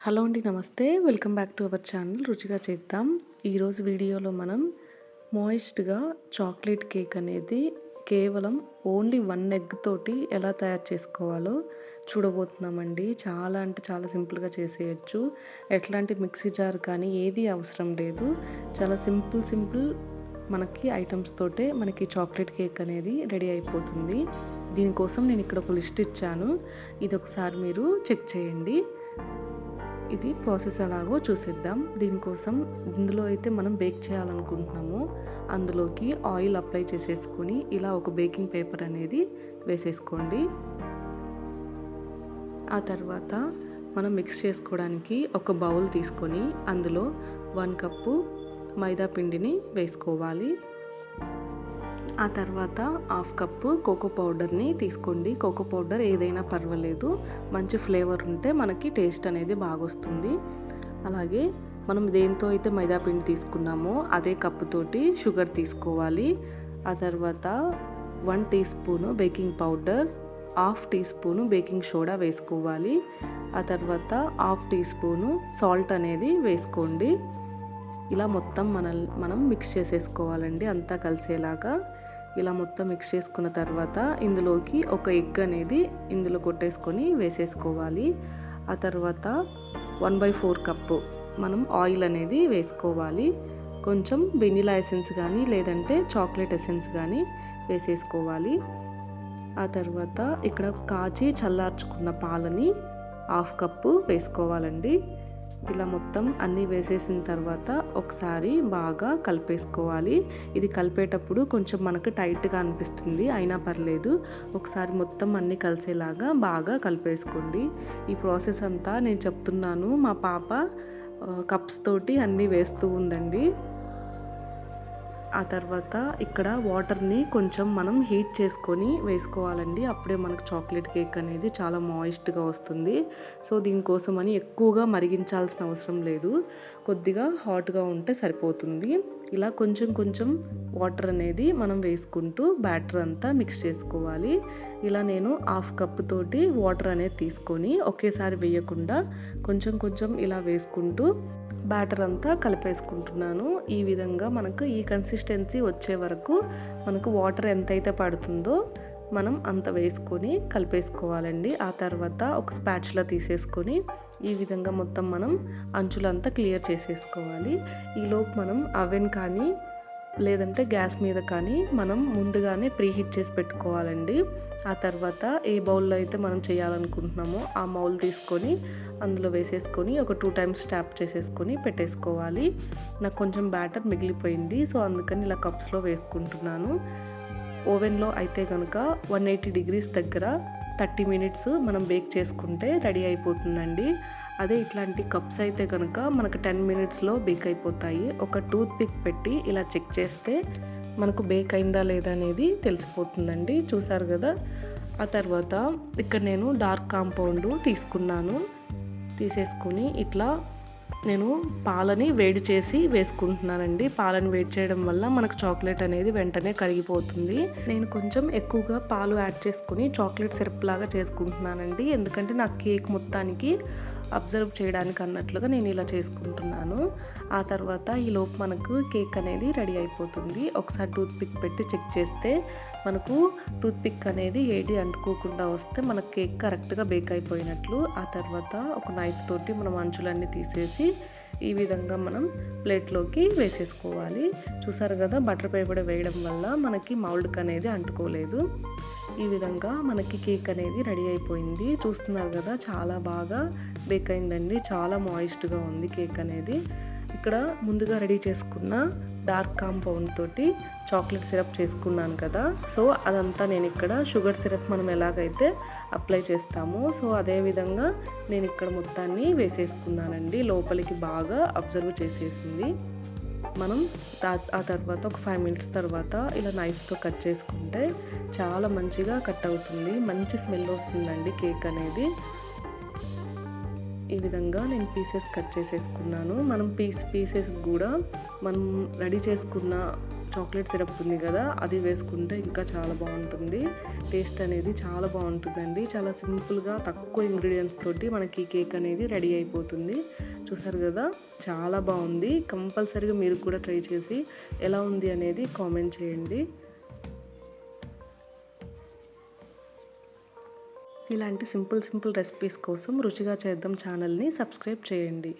Hello అండి. నమస్తే. Welcome back to our channel రుచిగా చేద్దాం. ఈరోజు వీడియోలో మనం మాయిస్ట్‌గా చాక్లెట్ కేక్ అనేది కేవలం ఓన్లీ 1 ఎగ్ తోటి ఎలా తయారు చేసుకోవాలో చూడబోతున్నామండి. చాలా అంటే చాలా సింపుల్‌గా చేసేయొచ్చు. ఎట్లాంటి మిక్సీ జార్ కానీ ఏది అవసరం లేదు. చాలా సింపుల్ మనకి ఐటెమ్స్ తోటే మనకి చాక్లెట్ కేక్ అనేది రెడీ అయిపోతుంది. దీనికోసం నేను ఇక్కడ ఒక లిస్ట్ ఇచ్చాను. ఇది ఒకసారి మీరు చెక్ చేయండి. ఇది ప్రాసెస్ ఎలాగో చూసేద్దాం. దీనికోసం ఇందులో అయితే మనం బేక్ చేయాలనుకుంటున్నామో అందులోకి ఆయిల్ అప్లై చేసేసుకొని ఇలా ఒక బేకింగ్ పేపర్ అనేది వేసేసుకోండి. ఆ తర్వాత మనం మిక్స్ చేసుకోవడానికి ఒక బౌల్ తీసుకొని అందులో 1 కప్పు మైదా పిండిని వేసుకోవాలి. ఆ తర్వాత హాఫ్ కప్పు కోకో పౌడర్ని తీసుకోండి. కోకో పౌడర్ ఏదైనా పర్వాలేదు. మంచి ఫ్లేవర్ ఉంటే మనకి టేస్ట్ అనేది బాగొస్తుంది. అలాగే మనం దేంతో అయితే మైదా పిండి తీసుకున్నామో అదే కప్పుతోటి షుగర్ తీసుకోవాలి. ఆ తర్వాత 1 teaspoon baking powder, half teaspoon baking soda వేసుకోవాలి. ఆ తర్వాత హాఫ్ టీ స్పూను సాల్ట్ అనేది వేసుకోండి. ఇలా మొత్తం మనం మిక్స్ చేసేసుకోవాలండి అంతా కలిసేలాగా. ఇలా మొత్తం మిక్స్ చేసుకున్న తర్వాత ఇందులోకి ఒక ఎగ్ అనేది ఇందులో కొట్టేసుకొని వేసేసుకోవాలి. ఆ తర్వాత 1/4 కప్పు మనం ఆయిల్ అనేది వేసుకోవాలి. కొంచెం వెనిలా ఎసెన్స్ కానీ లేదంటే చాక్లెట్ ఎసెన్స్ కానీ వేసేసుకోవాలి. ఆ తర్వాత ఇక్కడ కాచి చల్లార్చుకున్న పాలని హాఫ్ కప్పు వేసుకోవాలండి. ఇలా మొత్తం అన్నీ వేసేసిన తర్వాత ఒకసారి బాగా కలిపేసుకోవాలి. ఇది కలిపేటప్పుడు కొంచెం మనకు టైట్గా అనిపిస్తుంది, అయినా పర్లేదు. ఒకసారి మొత్తం అన్నీ కలిసేలాగా బాగా కలిపేసుకోండి. ఈ ప్రాసెస్ అంతా నేను చెప్తున్నాను, మా పాప కప్స్ తోటి అన్నీ వేస్తూ ఉందండి. ఆ తర్వాత ఇక్కడ వాటర్ని కొంచెం మనం హీట్ చేసుకొని వేసుకోవాలండి. అప్పుడే మనకు చాక్లెట్ కేక్ అనేది చాలా మాయిస్ట్గా వస్తుంది. సో దీనికోసమని ఎక్కువగా మరిగించాల్సిన అవసరం లేదు. కొద్దిగా హాట్గా ఉంటే సరిపోతుంది. ఇలా కొంచెం వాటర్ అనేది మనం వేసుకుంటూ బ్యాటర్ అంతా మిక్స్ చేసుకోవాలి. ఇలా నేను హాఫ్ కప్ తోటి వాటర్ అనేది తీసుకొని ఒకేసారి వేయకుండా కొంచెం ఇలా వేసుకుంటూ బ్యాటర్ అంతా కలిపేసుకుంటున్నాను. ఈ విధంగా మనకు ఈ కన్సిస్టెన్సీ వచ్చే వరకు మనకు వాటర్ ఎంతైతే పడుతుందో మనం అంత వేసుకొని కలిపేసుకోవాలండి. ఆ తర్వాత ఒక స్పాచులా తీసేసుకొని ఈ విధంగా మొత్తం మనం అంచులంతా క్లియర్ చేసేసుకోవాలి. ఈలోపు మనం అవెన్ కానీ లేదంటే గ్యాస్ మీద కానీ మనం ముందుగానే ప్రీహీట్ చేసి పెట్టుకోవాలండి. ఆ తర్వాత ఏ బౌల్లో అయితే మనం చేయాలనుకుంటున్నామో ఆ బౌల్ తీసుకొని అందులో వేసేసుకొని ఒక 2 టైమ్స్ ట్యాప్ చేసేసుకొని పెట్టేసుకోవాలి. నాకు కొంచెం బ్యాటర్ మిగిలిపోయింది, సో అందుకని ఇలా కప్స్లో వేసుకుంటున్నాను. ఓవెన్లో అయితే కనుక 180 డిగ్రీస్ దగ్గర 30 మినిట్స్ మనం బేక్ చేసుకుంటే రెడీ అయిపోతుందండి. అదే ఇట్లాంటి కప్స్ అయితే కనుక మనకు 10 మినిట్స్లో బేక్ అయిపోతాయి. ఒక టూత్ పిక్ పెట్టి ఇలా చెక్ చేస్తే మనకు బేక్ అయిందా లేదా అనేది తెలిసిపోతుందండి. చూసారు కదా. ఆ తర్వాత ఇక్కడ నేను డార్క్ కాంపౌండ్ తీసుకున్నాను. తీసేసుకొని ఇట్లా నేను పాలని వేడి చేసి వేసుకుంటున్నానండి. పాలను వేడి చేయడం వల్ల మనకు చాక్లెట్ అనేది వెంటనే కరిగిపోతుంది. నేను కొంచెం ఎక్కువగా పాలు యాడ్ చేసుకుని చాక్లెట్ సిరప్ లాగా చేసుకుంటున్నానండి. ఎందుకంటే నాకు కేక్ మొత్తానికి అబ్జర్వ్ చేయడానికి అన్నట్లుగా నేను ఇలా చేసుకుంటున్నాను. ఆ తర్వాత ఈలోపు మనకు కేక్ అనేది రెడీ అయిపోతుంది. ఒకసారి టూత్ పిక్ పెట్టి చెక్ చేస్తే మనకు టూత్ పిక్ అనేది ఏది అంటుకోకుండా వస్తే మన కేక్ కరెక్ట్గా బేక్ అయిపోయినట్లు. ఆ తర్వాత ఒక నైఫ్ తోటి మనం అంచులన్నీ తీసేసి ఈ విధంగా మనం ప్లేట్లోకి వేసేసుకోవాలి. చూసారు కదా, బటర్ పేపర్ వేయడం వల్ల మనకి మౌల్డ్కి అనేది అంటుకోలేదు. ఈ విధంగా మనకి కేక్ అనేది రెడీ అయిపోయింది. చూస్తున్నారు కదా, చాలా బాగా బేక్ అయిందండి. చాలా మాయిస్ట్గా ఉంది కేక్ అనేది. ఇక్కడ ముందుగా రెడీ చేసుకున్న డార్క్ కాంపౌండ్ తోటి చాక్లెట్ సిరప్ చేసుకున్నాను కదా, సో అదంతా నేను ఇక్కడ షుగర్ సిరప్ మనం ఎలాగైతే అప్లై చేస్తామో సో అదే విధంగా నేను ఇక్కడ మొత్తాన్ని వేసేసుకున్నానండి. లోపలికి బాగా అబ్జర్వ్ చేసేసింది. మనం ఆ తర్వాత ఒక 5 మినిట్స్ తర్వాత ఇలా నైఫ్తో కట్ చేసుకుంటే చాలా మంచిగా కట్ అవుతుంది. మంచి స్మెల్ వస్తుందండి కేక్ అనేది. ఈ విధంగా నేను పీసెస్ కట్ చేసేసుకున్నాను. మనం పీసెస్ కూడా మనం రెడీ చేసుకున్న చాక్లెట్ సిరప్ ఉంది కదా, అది వేసుకుంటే ఇంకా చాలా బాగుంటుంది. టేస్ట్ అనేది చాలా బాగుంటుందండి. చాలా సింపుల్గా తక్కువ ఇంగ్రీడియంట్స్ తోటి మనకి కేక్ అనేది రెడీ అయిపోతుంది. చూసారు కదా, చాలా బాగుంది. కంపల్సరీగా మీరు కూడా ట్రై చేసి ఎలా ఉంది అనేది కామెంట్ చేయండి. ఇలాంటి సింపుల్ రెసిపీస్ కోసం రుచిగా చేద్దాం ఛానల్ని సబ్స్క్రైబ్ చేయండి.